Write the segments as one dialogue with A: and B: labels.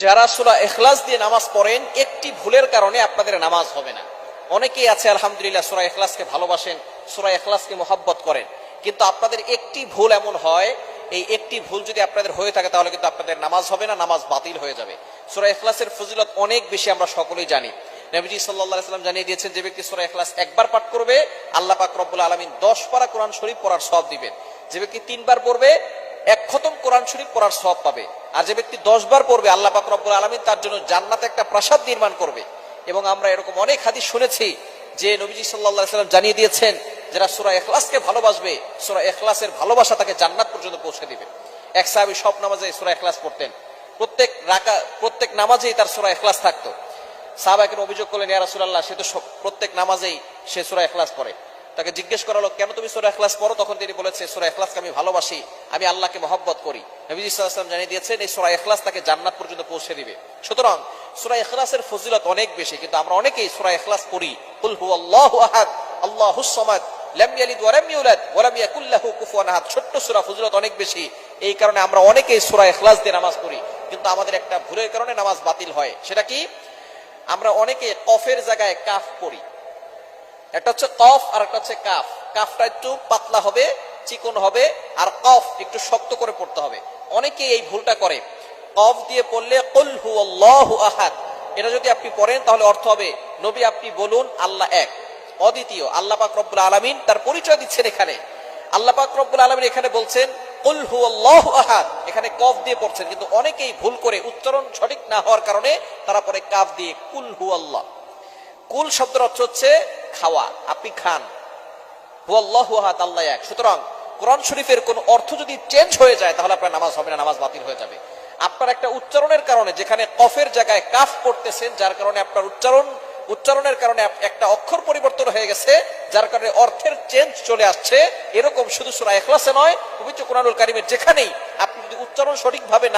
A: যারা সূরা ইখলাস দিয়ে নামাজ পড়েন একটি ভুলের কারণে আপনাদের নামাজ হবে না। অনেকেই আছে আলহামদুলিল্লাহ সূরা ইখলাসকে ভালোবাসেন, সূরা ইখলাসকে মহব্বত করেন, কিন্তু আপনাদের একটি ভুল এমন হয়, এই একটি ভুল যদি আপনাদের হয়ে থাকে তাহলে কিন্তু আপনাদের নামাজ হবে না, নামাজ বাতিল হয়ে যাবে। সূরা ইখলাসের ফজিলত অনেক বেশি, আমরা সকলেই জানি। নবীজি সাল্লাল্লাহু আলাইহি ওয়াসাল্লাম জানিয়ে দিয়েছেন, যে ব্যক্তি সূরা ইখলাস একবার পাঠ করবে আল্লাহ পাক রব্বুল আলামিন 10 পারা কোরআন শরীফ পড়ার সওয়াব দিবেন। যে ব্যক্তি 3 বার পড়বে 1 খতম কোরআন শরীফ পড়ার সওয়াব পাবে। আর যে ব্যক্তি 10 বার পড়বে আল্লাহ পাক রব্বুল আলামিন তার জন্য জান্নাতে একটা প্রাসাদ নির্মাণ করবে। এবং আমরা এরকম অনেক হাদিস শুনেছি যে নবীজি সাল্লাল্লাহু আলাইহি ওয়াসাল্লাম জানিয়ে দিয়েছেন, যারা সূরা ইখলাসকে ভালোবাসবে সূরা ইখলাসের ভালোবাসা তাকে জান্নাত পর্যন্ত পৌঁছে দিবে। এক সাহাবী সব নামাজে সূরা ইখলাস পড়তেন, প্রত্যেক নামাজেই তার সূরা ইখলাস থাকতো। সাহাবাকে অভিযোগ করলেন, ইয়া রাসূলুল্লাহ, সে তো প্রত্যেক নামাজেই সে সূরা ইখলাস পড়ে। তাকে জিজ্ঞেস করা হলো, কেন তুমি সূরা ইখলাস পড়ো? তখন তিনি বলেছে, সূরা ইখলাসকে আমি ভালোবাসি, আমি আল্লাহকে মহব্বত করি। নবীজি সাল্লাল্লাহু আলাইহি ওয়াসাল্লাম জানিয়ে দিয়েছেন, এই সূরা ইখলাস তাকে জান্নাত পর্যন্ত পৌঁছে দিবে। সুতরাং সূরা ইখলাসের ফজিলত অনেক বেশি, কিন্তু আমরা অনেকেই সূরা ইখলাস পড়ি, কুল হুয়াল্লাহু আহাদ আল্লাহুস সামাদ লাম ইয়ালিদ ওয়া লাম ইউলাদ ওয়া লাম ইয়াকুল লাহু কুফুয়ান আহাদ। ছোট্ট সূরা, ফজিলত অনেক বেশি। এই কারণে আমরা অনেকেই সূরা ইখলাস দিয়ে নামাজ পড়ি, কিন্তু আমাদের একটা ভুলের কারণে নামাজ বাতিল হয়। সেটা কি? আমরা অনেকে কফের জায়গায় কাফ পড়ি। একটা হচ্ছে কফ আর একটা হচ্ছে কাফ। কাফটা একটু পাতলা হবে, চিকন হবে, আর কফ একটু শক্ত করে পড়তে হবে। অনেকে এই ভুলটা করে। কফ দিয়ে পড়লে কুল হুয়াল্লাহু আহাদ, এটা যদি আপনি পড়েন তাহলে অর্থ হবে, নবী আপনি বলুন আল্লাহ এক, অদ্বিতীয়। আল্লাহ পাক রব্বুল আলামিন তার পরিচয় দিচ্ছেন এখানে। আল্লাহ পাক রব্বুল আলামিন এখানে বলছেন কুল হুয়াল্লাহু আহাদ, এখানে কফ দিয়ে পড়ছেন। কিন্তু অনেকেই ভুল করে, উচ্চারণ সঠিক না হওয়ার কারণে তারা পরে কাফ দিয়ে কুল হুয়াল্লাহ। কুল শব্দের অর্থ হচ্ছে খাওয়া, আপনি খান। হুয়াল্লাহু আহাদ, আল্লাহ এক। সুতরাং কোরআন শরীফের কোন অর্থ যদি চেঞ্জ হয়ে যায় তাহলে আপনার নামাজ হবে না, নামাজ বাতিল হয়ে যাবে। আপনার একটা উচ্চারণের কারণে, যেখানে কফের জায়গায় কাফ পড়তেছেন, যার কারণে আপনার উচ্চারণের কারণে একটা অক্ষর পরিবর্তন হয়ে গেছে, যার কারণে অর্থের চেঞ্জ চলে আসছে। এরকম শুধু সূরা ইখলাসে নয়, পবিত্র কোরআনুল কারীমের যেখানেই আপনি যদি উচ্চারণ সঠিকভাবে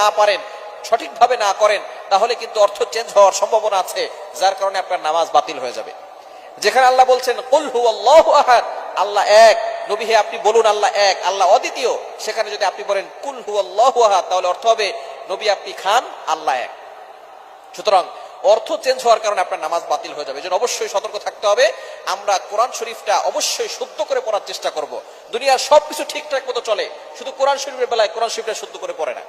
A: না করেন তাহলে কিন্তু অর্থ চেঞ্জ হওয়ার সম্ভাবনা আছে, যার কারণে আপনার নামাজ বাতিল হয়ে যাবে। যেখানে আল্লাহ বলছেন কুল হুয়াল্লাহু আহাদ, আল্লাহ এক, নবী হে আপনি বলুন আল্লাহ এক, আল্লাহ অদ্বিতীয়, সেখানে যদি আপনি বলেন কুল হুয়াল্লাহু আহাদ তাহলে অর্থ হবে, নবী আপনি খান, আল্লাহ এক। সুতরাং অর্থ চেঞ্জ হওয়ার কারণে আপনার নামাজ বাতিল হয়ে যাবে। এজন্য অবশ্যই সতর্ক থাকতে হবে। আমরা কোরআন শরীফটা অবশ্যই শুদ্ধ করে পড়ার চেষ্টা করব। দুনিয়ার সবকিছু ঠিকঠাক মতো চলে, শুধু কোরআন শরীফের বেলায় কোরআন শরীফটা শুদ্ধ করে পড়ে না।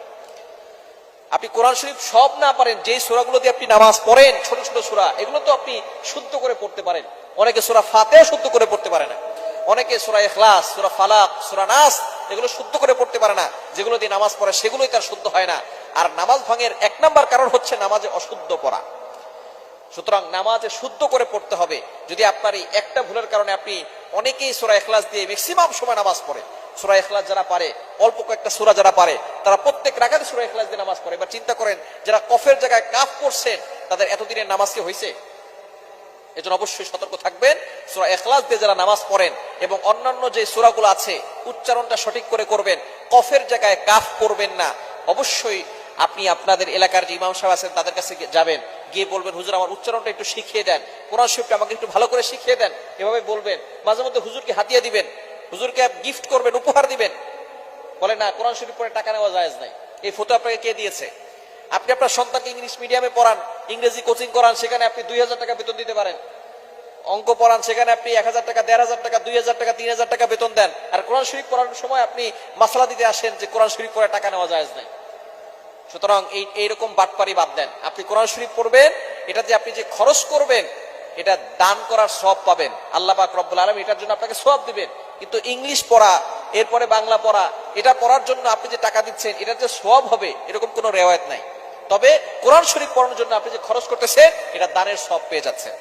A: আপনি কোরআন শরীফ সব না পারেন, যে সূরাগুলো দিয়ে আপনি নামাজ পড়েন, ছোট ছোট সূরা, এগুলো তো আপনি শুদ্ধ করে পড়তে পারেন। অনেকে সূরা ফাতিহা শুদ্ধ করে পড়তে পারে না, অনেকে সূরা ইখলাস, সূরা ফালাক, সূরা নাস এগুলো শুদ্ধ করে পড়তে পারে না। যেগুলো দিয়ে নামাজ পড়ে সেগুলোই তার শুদ্ধ হয় না। আর নামাজ ভাঙের 1 নাম্বার কারণ হচ্ছে নামাজে অশুদ্ধ পড়া। সুতরাং নামাজে শুদ্ধ করে পড়তে হবে। যদি আপনার এই একটা ভুলের কারণে আপনি, অনেকেই সূরা ইখলাস দিয়ে ম্যাক্সিমাম সময় নামাজ পড়ে। সূরা ইখলাস যারা পারে, অল্প কয়েকটা সূরা যারা পারে, তারা প্রত্যেক রাকাতে সূরা ইখলাস দিয়ে নামাজ পড়ে। এবার চিন্তা করেন, যারা কফের জায়গায় কাফ পড়ছেন তাদের এতদিনের নামাজ কি হয়েছে? এজন্য অবশ্যই সতর্ক থাকবেন। সূরা ইখলাস দিয়ে যারা নামাজ পড়েন এবং অন্যান্য যে সূরাগুলো আছে উচ্চারণটা সঠিক করে করবেন, কফের জায়গায় কাফ পড়বেন না। অবশ্যই আপনি আপনাদের এলাকার যে ইমাম সাহেব আছেন তাদের কাছে যাবেন, গিয়ে বলবেন, হুজুর আমার উচ্চারণটা একটু শিখিয়ে দেন, কোরআন শরীফটা আমাকে একটু ভালো করে শিখিয়ে দেন। এভাবে বলবেন। মাঝে মধ্যে হুজুরকে হাতিয়া দিবেন, হুজুরকে গিফট করবেন, উপহার দিবেন। বলে না, কোরআন শরীফ পড়ে টাকা নেওয়া জায়েজ নাই। এই ফতোয়া আপনাকে কে দিয়েছে? আপনি আপনার সন্তানকে ইংলিশ মিডিয়ামে পড়ান, ইংরেজি কোচিং করান, সেখানে আপনি 2000 টাকা বেতন দিতে পারেন। অঙ্ক পড়ান, সেখানে আপনি 1000 টাকা, 1500 টাকা, 2000 টাকা, 3000 টাকা বেতন দেন। আর কোরআন শরীফ পড়ানোর সময় আপনি মাসলা দিতে আসেন যে কোরআন শরীফ পড়ে টাকা নেওয়া জায়েজ নাই। সুতরাং এইরকম বাটপারি বাদ দেন। আপনি কোরআন শরীফ পড়বেন, এটা যে আপনি যে খরচ করবেন, এটা দান করার সওয়াব পাবেন। আল্লাহ পাক রব্বুল আলামিন এটার জন্য আপনাকে সওয়াব দিবেন। কিন্তু ইংলিশ পড়া, এরপরে বাংলা পড়া, এটা পড়ার জন্য আপনি যে টাকা দিচ্ছেন, এটার যে সওয়াব হবে এরকম কোনো রিওয়ায়াত নাই। তবে কোরআন শরীফ পড়ানোর জন্য আপনি যে খরচ করতেছেন, এটা দানের সওয়াব পেয়ে যাচ্ছেন।